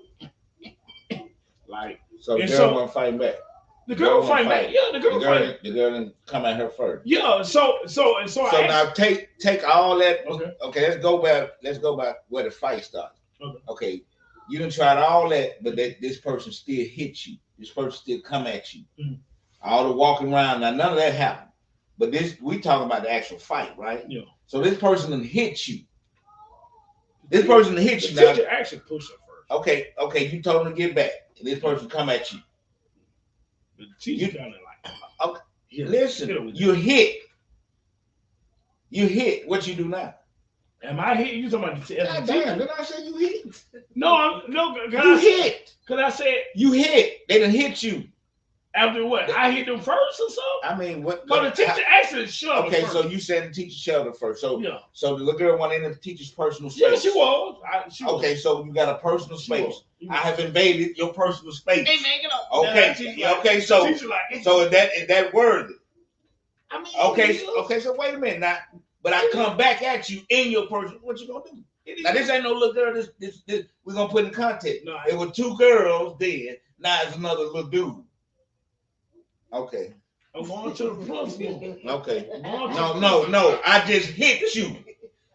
So the girl wasn't fighting back. The girl was fighting back. Yeah, the girl didn't come at her first. Yeah, so now take all that. Okay, let's go back where the fight started. Okay, you done tried all that, but this person still hit you. This person still come at you. Mm-hmm. All the walking around. Now none of that happened. But this we talking about the actual fight, right? Yeah. So this person done hit you. This person done hit The you. Now, teacher actually pushed her first. okay, you told him to get back, and this person come at you. The teacher kind of like, Okay, listen, you hit. You hit. What you do now? Am I hit? You talking about the God damn, did I say you hit? No, You hit. Cause I said You hit. They done hit you. after what? I hit them first or something? I mean, what? But the teacher actually shoved Okay, her so first. you said the teacher shoved her first. So Yeah. So the little girl went in the teacher's personal space. Yeah, she was. She was. Okay, so you got a personal She space. was. I have invaded your personal space. They make it up. Okay, so Teacher like, so is that worthy? I mean, Okay, so wait a minute now. But I come back at you in your person. What you gonna do? Now this ain't no little girl. This we're gonna put in context. No, It was two girls then. Now it's another little dude. Okay. I'm going to the principal. Okay. No. No. I just hit you.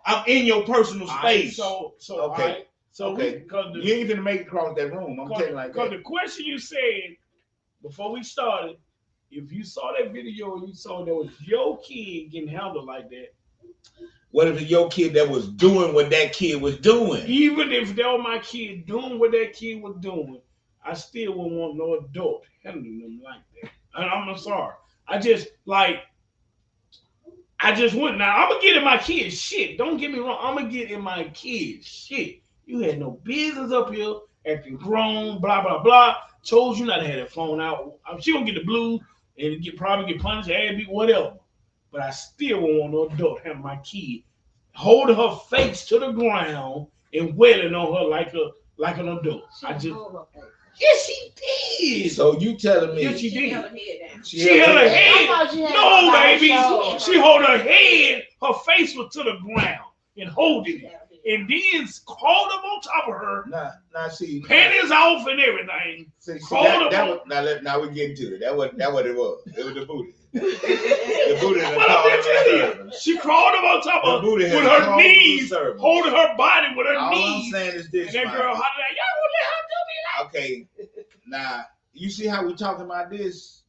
I'm in your personal space. So Okay. all right. So Okay. You ain't gonna make it across that room. I'm telling you like Because that. the question you said before we started, if you saw that video and you saw that was your kid getting handled like that, What if it's your kid that was doing what that kid was doing? even if that was my kid doing what that kid was doing, I still wouldn't want no adult handling them like that. And I'm sorry. I just wouldn't. Now I'm gonna get in my kid's shit. Don't get me wrong. I'm gonna get in my kid's shit. You had no business up here acting grown, blah blah blah. Told you not to have that phone out. She gonna get the blue and probably get punished, ass beat, whatever. But I still won't want no adult having my kid holding her face to the ground and wailing on her like an adult. Yes, she did. So you telling me? Yes, she did. held her head down. She held her I head. thought you had No, somebody baby. show. She hold her head. Her face was to the ground and holding it. And then crawled up on top of her, Now see, panties off and everything. see Crawled that up. was, now we get into it. That what it was. It was the booty. The booty done Well, called let me tell you, her servant. she crawled up on top The of her booty with has her called knees, the servant. holding her body with her All I'm knees. saying is this. And that man. girl hollered out, y'all gonna let her do me like Okay, now you see how we talking about this?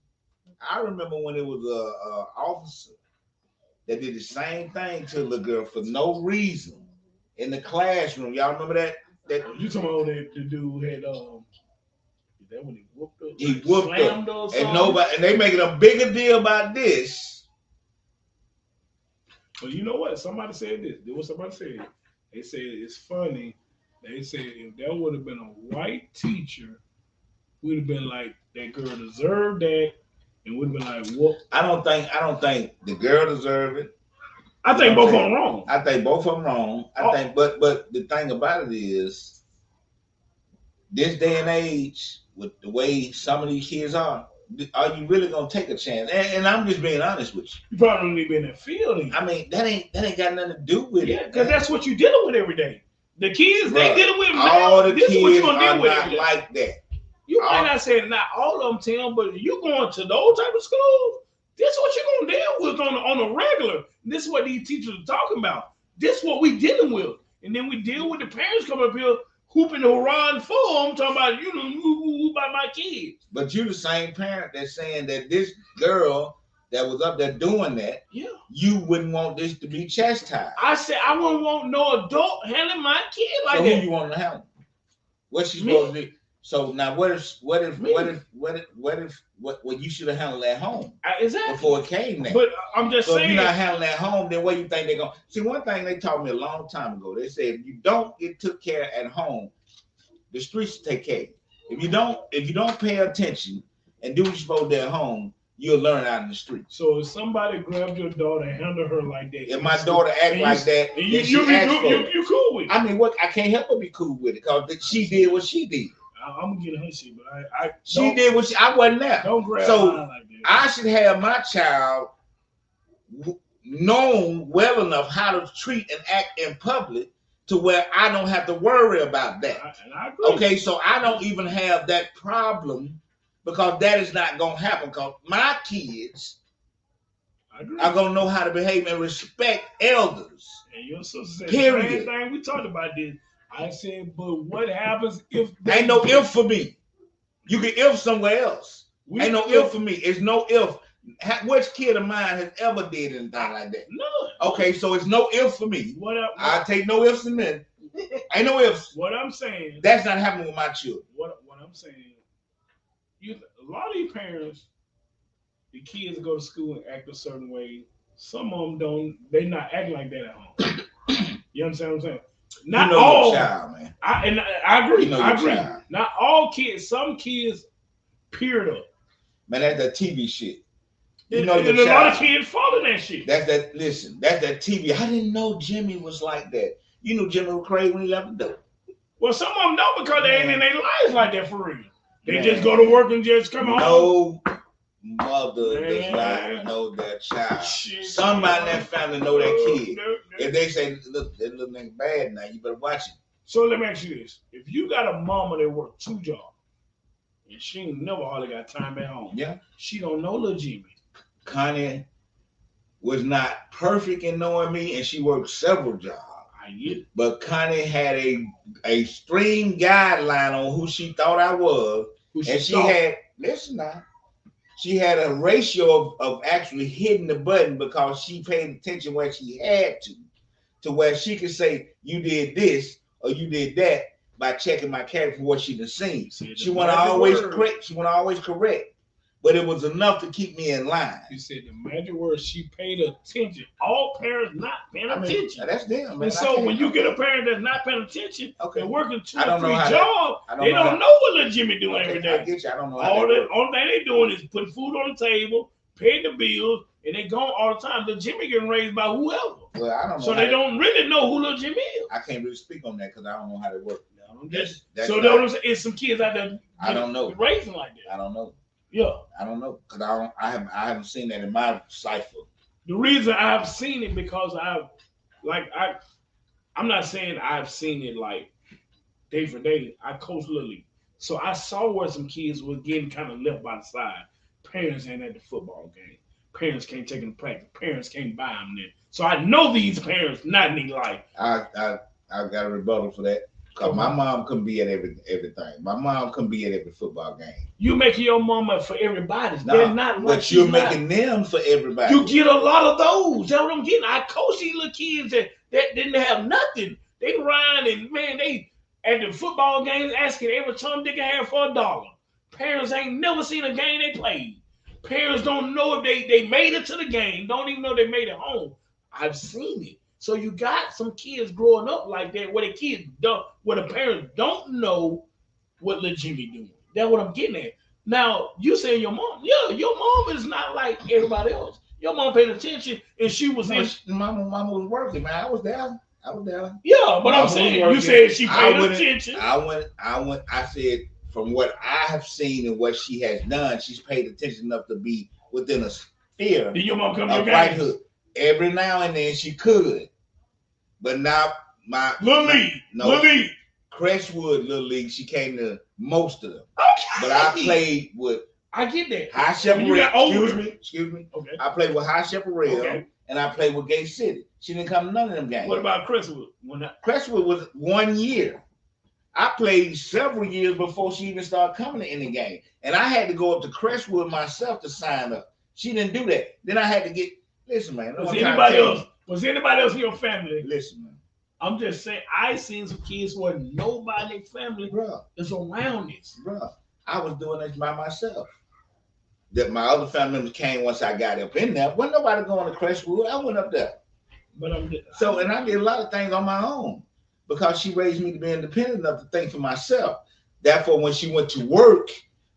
I remember when it was a officer that did the same thing to a little girl for no reason in the classroom. Y'all remember that? You talking about the dude had that when he whooped her? He whooped slammed her, or and something? and they making a bigger deal about this. But you know what? Somebody said this. This was somebody said. They said it's funny. They said if there would have been a white teacher, we'd have been like, that girl deserved that, and we'd have been like, what? I don't think the girl deserved it. I think both of them wrong. I think both of them wrong. I think, but the thing about it is, this day and age, with the way some of these kids are you really gonna take a chance? And I'm just being honest with you. You probably don't even be in that field. I mean, that ain't got nothing to do with Yeah, it. because that's what you're dealing with every day. The kids they Bruh, dealing with all now, the this is what kids you're gonna are deal with not every day. like that. You might not say not all of them, Tim, but you going to those type of schools, this is what you're gonna deal with on a regular. This is what these teachers are talking about. This is what we dealing with. And then we deal with the parents coming up here hooping the hurrah for them, talking about, you know, who about my kids. But you the same parent that's saying that this girl that was up there doing that, Yeah. you wouldn't want this to be chastised. I said I wouldn't want no adult handling my kid like So that. who you want to handle? What's she Me. supposed to do? So now what you should have handled at home Exactly. before it came there. But I'm just So if saying. you're not handling at home, then what do you think they're going to see? One thing they taught me a long time ago, they said if you don't get took care of at home, the streets take care of you. If you don't pay attention and do what you're supposed to do at home, you'll learn out in the streets. So if somebody grabbed your daughter and handled her like that, If my daughter act like that, and then she asked for it. you cool with it. I mean, what? I can't help but be cool with it because she did what she did. I'm gonna get her shit, but She did what I wasn't there. Don't grab So, mine like that. I should have my child known well enough how to treat and act in public to where I don't have to worry about that. And I agree. Okay, so I don't even have that problem because that is not going to happen because my kids I agree. are going to know how to behave and respect elders. And your sister said Period. the same thing. We talked about this. I said, but what happens if Ain't no if for me. You can if somewhere else. Ain't no if for me. It's no if. Which kid of mine has ever did anything like that? None. Okay, so it's no ifs for me. I take no ifs and then ain't no ifs. What I'm saying, that's not happening with my children. What I'm saying, a lot of these parents, the kids go to school and act a certain way. Some of them don't. They not act like that at home. You understand what I'm saying? Not all. Your child, man. I agree. I agree. Child. Not all kids. Some kids peered up. Man, that's that TV shit. You know, and a lot of kids follow that shit. That's that. Listen, that's that TV. I didn't know Jimmy was like that. You knew Jimmy was crazy when he left the door. Well, some of them don't because they ain't in their lives like that for real. They just go to work and just come home. No mother does not know their child. Somebody in that family know their kid. If they say, look, that little nigga bad now, you better watch it. So let me ask you this. If you got a mama that work 2 jobs, and she ain't never hardly got time at home, she don't know little Jimmy. Connie was not perfect in knowing me, and she worked several jobs. I get it. But Connie had a string guideline on who she thought I was. She had, listen now, she had a ratio of actually hitting the button because she paid attention where she had to where she could say, you did this or you did that by checking my character for what she'd seen. She wasn't always correct. She wasn't always correct. But it was enough to keep me in line. You said the magic word, she paid attention. All parents not paying attention. That's them, man. And so when you get a parent that's not paying attention and working 2 or 3 jobs, they don't know what little Jimmy doing every day. I get you. I don't know. Only thing they doing is putting food on the table, paying the bills, and they gone all the time. Little Jimmy getting raised by whoever. Well, I don't know. So they don't really know who little Jimmy is. I can't really speak on that because I don't know how they work. So there's some kids out there. I don't know. Raising like that. I don't know. Yeah, I don't know because I haven't seen that in my cipher. The reason I've seen it because I'm not saying I've seen it like day for day. I coach Little League, so I saw where some kids were getting kind of left by the side. Parents ain't at the football game. Parents can't take them to practice. Parents can't buy them there. So I know these parents not in their life. I got a rebuttal for that. Cause my mom couldn't be at everything. My mom couldn't be at every football game. You making your mama for everybody. They're not like but you're making them for everybody. You get a lot of those. That's what I'm getting. I coach these little kids that didn't have nothing. They ride and man, they at the football games asking every time they can have for $1. Parents ain't never seen a game they played. Parents don't know if they made it to the game. Don't even know they made it home. I've seen it. So you got some kids growing up like that where the parents don't know what little Jimmy doing. That's what I'm getting at. Now, you say your mom. Yeah, your mom is not like everybody else. Your mom paid attention and she was Mama was working, man. I was there. Yeah, but I'm saying you said she paid attention. I said from what I have seen and what she has done, she's paid attention enough to be within a sphere. Did your mom come to your games? Every now and then she could. But now Little League. Crestwood Little League, she came to most of them. Okay. But I played with I get that. High Chaparral. Excuse me. Okay. I played with High Chaparral and I played with Gay City. She didn't come to none of them games. What about Crestwood? Crestwood was 1 year. I played several years before she even started coming to any game. And I had to go up to Crestwood myself to sign up. She didn't do that. Then I had to get, listen, man. Was anybody else in your family? Listen, man. I'm just saying, I seen some kids where nobody family is around this. Bro, I was doing this by myself. That my other family members came once I got up in there. Wasn't nobody going to Crestwood. I went up there. But and I did a lot of things on my own because she raised me to be independent enough to think for myself. Therefore, when she went to work,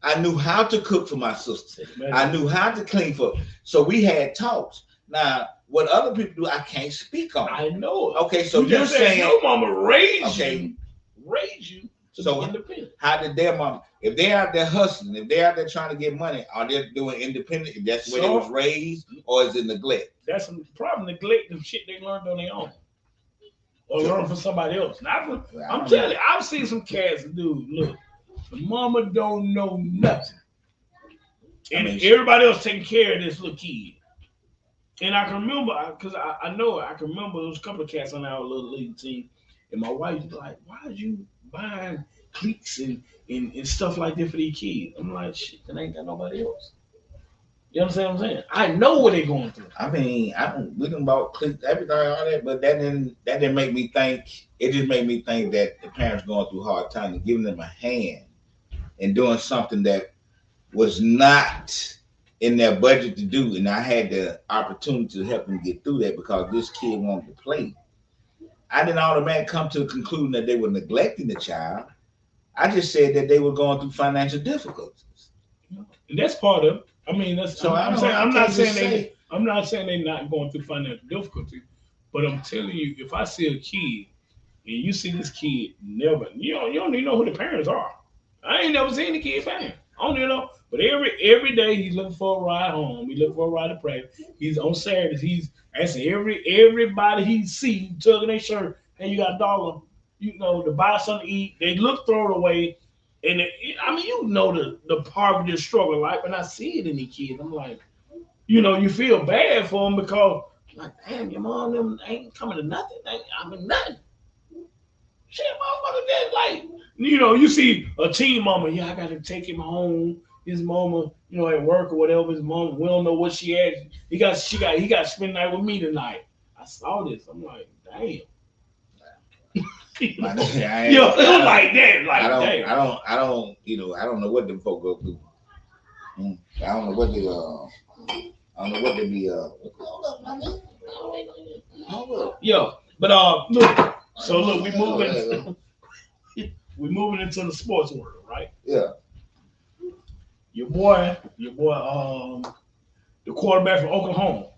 I knew how to cook for my sister. I knew how to clean for her. So we had talks. Now, what other people do, I can't speak on. I know. Okay, so you're saying your mama raised you to be independent. How did their mama, if they're out there hustling, if they're out there trying to get money, are they doing independent? If that's the way they was raised, or is it neglect? That's the problem. Neglect the shit they learned on their own. Or learn from somebody else. Now, I'm telling you, I've seen some cats, dude, look, the mama don't know nothing. And everybody else taking care of this little kid. And I can remember, because I know I can remember there was a couple of cats on our little league team, and my wife was like, why are you buying cleats and stuff like that for these kids? I'm like, shit, that ain't got nobody else. You understand what I'm saying? I know what they're going through. I mean, we done bought cleats, everything, all that, but that didn't make me think. It just made me think that the parents going through hard times and giving them a hand and doing something that was not in their budget to do, and I had the opportunity to help them get through that because this kid wanted to play. I didn't automatically come to the conclusion that they were neglecting the child. I just said that they were going through financial difficulties. And that's part of it. I mean, that's So I'm saying I'm not saying say, I'm not saying they're not going through financial difficulty, but I'm telling you, if I see a kid and you see this kid never, you don't even know who the parents are. I ain't never seen the kid parent. I don't even know. But every day he's looking for a ride home. He's looking for a ride to practice. He's on Saturdays. He's asking everybody he see tugging their shirt. Hey, you got a dollar, to buy something to eat. They look throw it away. And I mean, the poverty, the struggle life, and I see it in these kids. I'm like, you feel bad for them because, like, damn, your mom them ain't coming to nothing. Nothing. Shit, motherfucker, that like, you see a teen mama. Yeah, I got to take him home. His mama, at work or whatever. His mama, we don't know what she had. He got to spend the night with me tonight. I saw this. I'm like, damn. I like that. Like, I don't know what them folk go through. I don't know what they be Yo, but look. So look, we moving into the sports world, right? Yeah. Your boy, the quarterback from Oklahoma,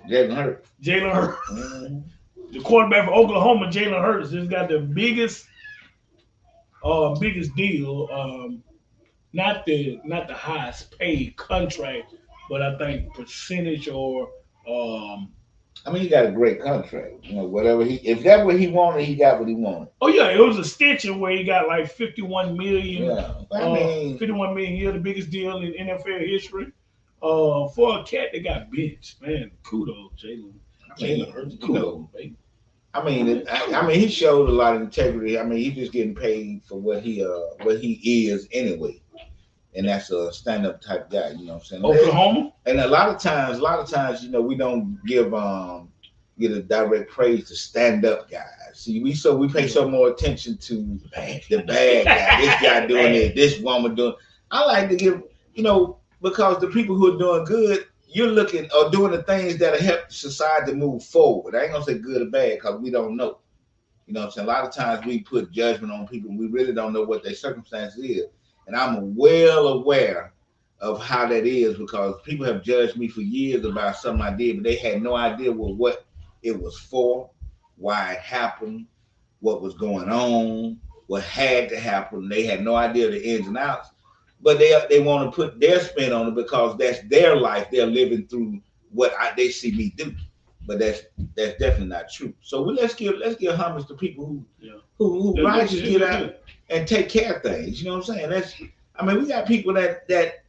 Jalen Hurts. Mm-hmm. The quarterback from Oklahoma, Jalen Hurts, just got the biggest deal. Not the highest paid contract, but I think percentage or. I mean, he got a great contract. Whatever if that's what he wanted, he got what he wanted. Oh yeah, it was a extension where he got like $51 million. Yeah, I mean, $51 million a year, the biggest deal in NFL history. For a cat that got benched, man, kudos, Jalen Hurts, kudos, baby. I mean, he showed a lot of integrity. I mean, he's just getting paid for what he is anyway, and that's a stand-up type guy. You know what I'm saying? Oklahoma. And a lot of times, we don't give get a direct praise to stand-up guys. See, we pay so more attention to the bad guy. This guy doing it. This woman doing. I like to give because the people who are doing good, you're looking or doing the things that help society move forward. I ain't gonna say good or bad because we don't know. You know what I'm saying? A lot of times we put judgment on people. We really don't know what their circumstances is. And I'm well aware of how that is because people have judged me for years about something I did, but they had no idea what it was for, why it happened, what was going on, what had to happen. They had no idea the ins and outs. But they want to put their spin on it because that's their life. They're living through what they see me do. But that's definitely not true. So let's give homage to people who righteous get out and take care of things. You know what I'm saying? We got people that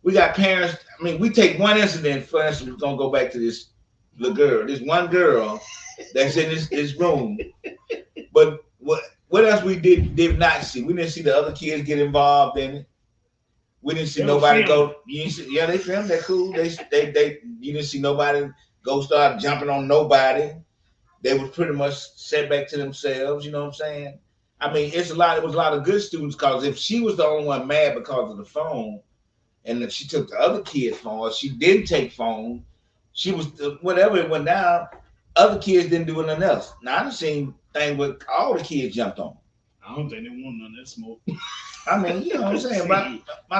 we got parents. I mean, we take one incident. For instance, we're gonna go back to this little girl. This one girl that's in this room. But what else we did not see? We didn't see the other kids get involved in it. We didn't see nobody go. They filmed that cool. They you didn't see nobody go start jumping on nobody. They was pretty much set back to themselves. You know what I'm saying? I mean, it was a lot of good students because if she was the only one mad because of the phone, and if she took the other kid's phone, or she didn't take phone, she was whatever it went down. Other kids didn't do anything else. Now I've seen things where all the kids jumped on. I don't think they want none of that smoke. I mean, you know what I'm saying? My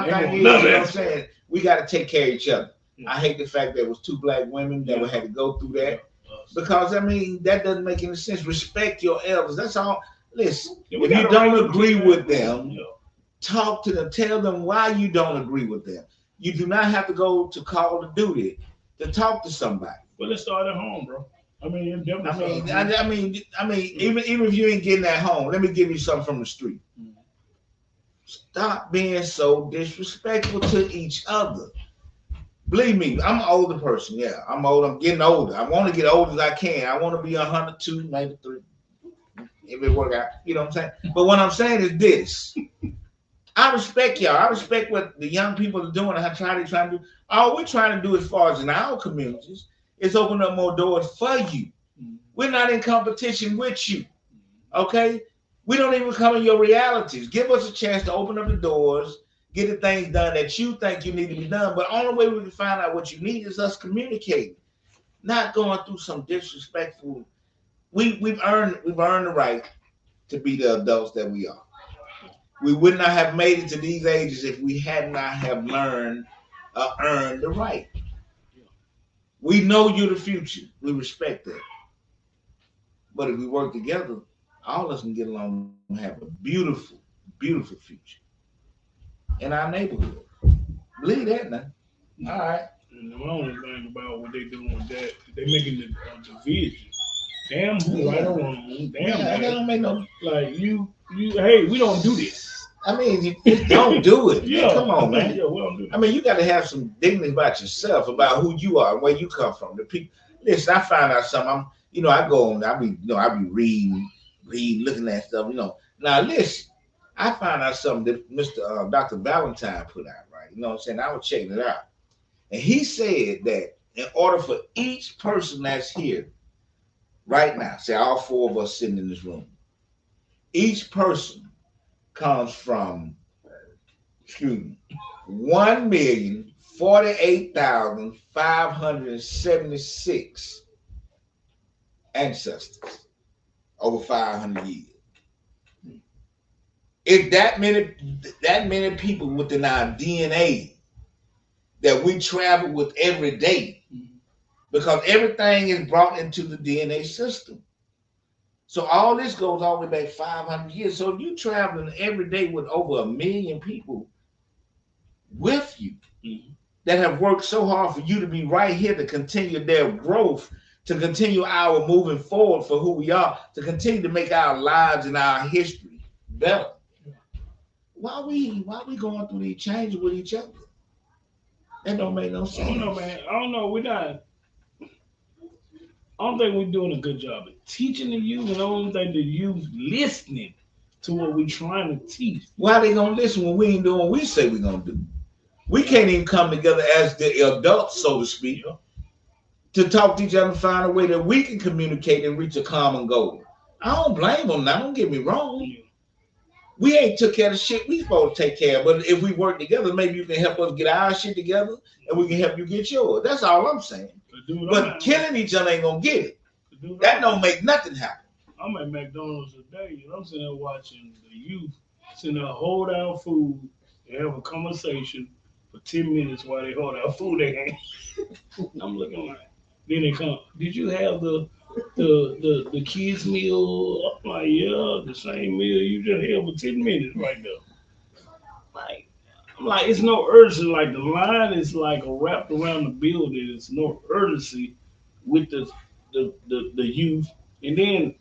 thing is, you know what I'm saying? We got to take care of each other. Yeah. I hate the fact there was 2 black women that had to go through that because, that doesn't make any sense. Respect your elders. That's all. Listen, if you don't agree with them, talk to them. Tell them why you don't agree with them. You do not have to go to Call of Duty to talk to somebody. Well, let's start at home, bro. Even if you ain't getting at home, let me give you something from the street. Stop being so disrespectful to each other. Believe me, I'm an older person. Yeah, I'm old. I'm getting older. I want to get old as I can. I want to be 102, maybe 3. If it work out, you know what I'm saying? But what I'm saying is this. I respect y'all. I respect what the young people are doing and how they're trying to do. All we're trying to do as far as in our communities is open up more doors for you. We're not in competition with you. Okay? We don't even come in your realities. Give us a chance to open up the doors, get the things done that you think you need to be done. But the only way we can find out what you need is us communicating, not going through some disrespectful. We've earned the right to be the adults that we are. We would not have made it to these ages if we had not have learned earned the right. We know you're the future. We respect that. But if we work together, all of us can get along and have a beautiful, beautiful future in our neighborhood. Believe that now. All right. And the only thing about what they doing with that, they making the division. Damn, who right or wrong? Damn, Yeah, that don't make no. like you. Hey, we don't do this. I mean, you just don't do it. Yeah, Man. Come on, man. Yeah, we don't do I mean, you got to have some dignity about yourself, about who you are, and where you come from. The people. Listen, I find out something. I go on. I be reading, looking at stuff. Now listen, I found out something that Mr. Dr. Valentine put out. Right. You know what I'm saying? I was checking it out, and he said that in order for each person that's here right now, say all four of us sitting in this room, each person comes from, 1,048,576 ancestors over 500 years. If that many people within our DNA that we travel with every day, because everything is brought into the DNA system. So all this goes all the way back 500 years. So you traveling every day with over 1 million people with you that have worked so hard for you to be right here to continue their growth, to continue our moving forward for who we are, to continue to make our lives and our history better. Why we going through these changes with each other? That don't make no sense. I don't know, man. I don't know. We're not. I don't think we're doing a good job of teaching the youth, and I don't think the youth listening to what we're trying to teach. Why they gonna listen when we ain't doing what we say we're gonna do? We can't even come together as the adults, so to speak, to talk to each other and find a way that we can communicate and reach a common goal. I don't blame them now, don't get me wrong. We ain't took care of shit we supposed to take care of, but if we work together, maybe you can help us get our shit together and we can help you get yours. That's all I'm saying. But killing each other ain't gonna get it. That don't make nothing happen. I'm at McDonald's today and I'm sitting there watching the youth sitting there hold out food and have a conversation for 10 minutes while they hold out food they hand. I'm looking like, then they come, did you have the kids meal? I'm like, yeah, the same meal you just had for 10 minutes right there. I'm like, it's no urgency. Like the line is like wrapped around the building. It's no urgency with the youth. And then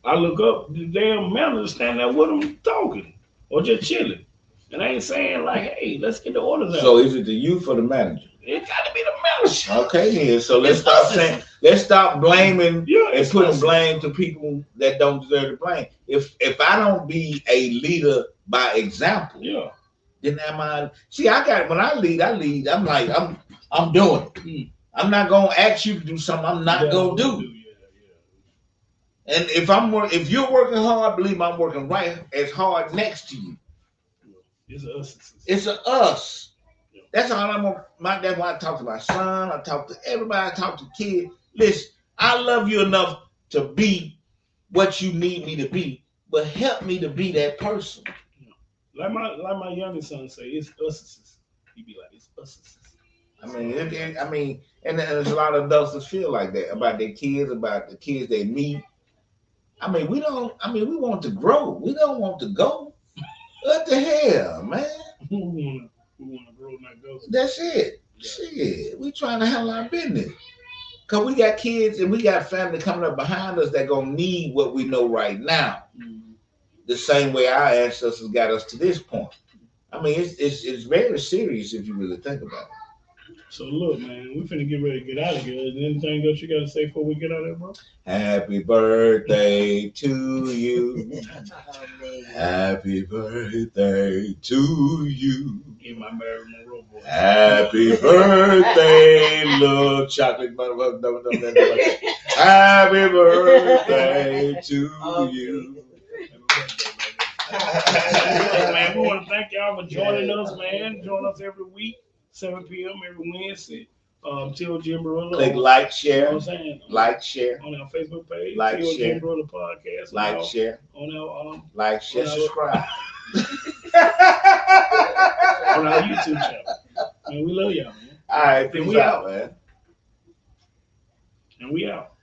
I look up, the damn manager standing there with them talking or just chilling. And I ain't saying like, hey, let's get the orders out. So is it the youth or the manager? It got to be the manager. Okay, then. So let's stop blaming and putting blame to people that don't deserve the blame. If I don't be a leader by example, then am I? See, when I lead. I'm like, I'm doing it. I'm not gonna ask you to do something I'm not gonna do. And if you're working hard, believe me, I'm working right as hard next to you. It's us. It's a us. That's all that's why I talk to my son. I talk to everybody. I talk to kids. Listen, I love you enough to be what you need me to be, but help me to be that person. Like my youngest son say, it's us. He be like, it's us. I mean, and there's a lot of adults that feel like that about their kids, about the kids they meet. We want to grow. We don't want to go. What the hell, man? We want to grow, not go. That's it. Yeah. Shit, we trying to handle our business. Because we got kids and we got family coming up behind us that going to need what we know right now. The same way our ancestors got us to this point. It's very serious if you really think about it. So look, man, we finna get ready to get out of here. Is there anything else you gotta say before we get out of here, bro? Happy birthday to you. Happy birthday to you. In my Marilyn Monroe voice. Happy birthday, little chocolate motherfucker. Happy birthday to you. Man, we want to thank y'all for joining us, man. Join us every week, 7 p.m. every Wednesday. T.O.G. Umbrella. Click like, You know share, what I'm saying? like, share, On our Facebook page, like, T.O.G. share, Umbrella Podcast. like, share, On our like, share, subscribe. on our YouTube channel. Man, we love y'all, man. All right, And peace we out, man. And we out.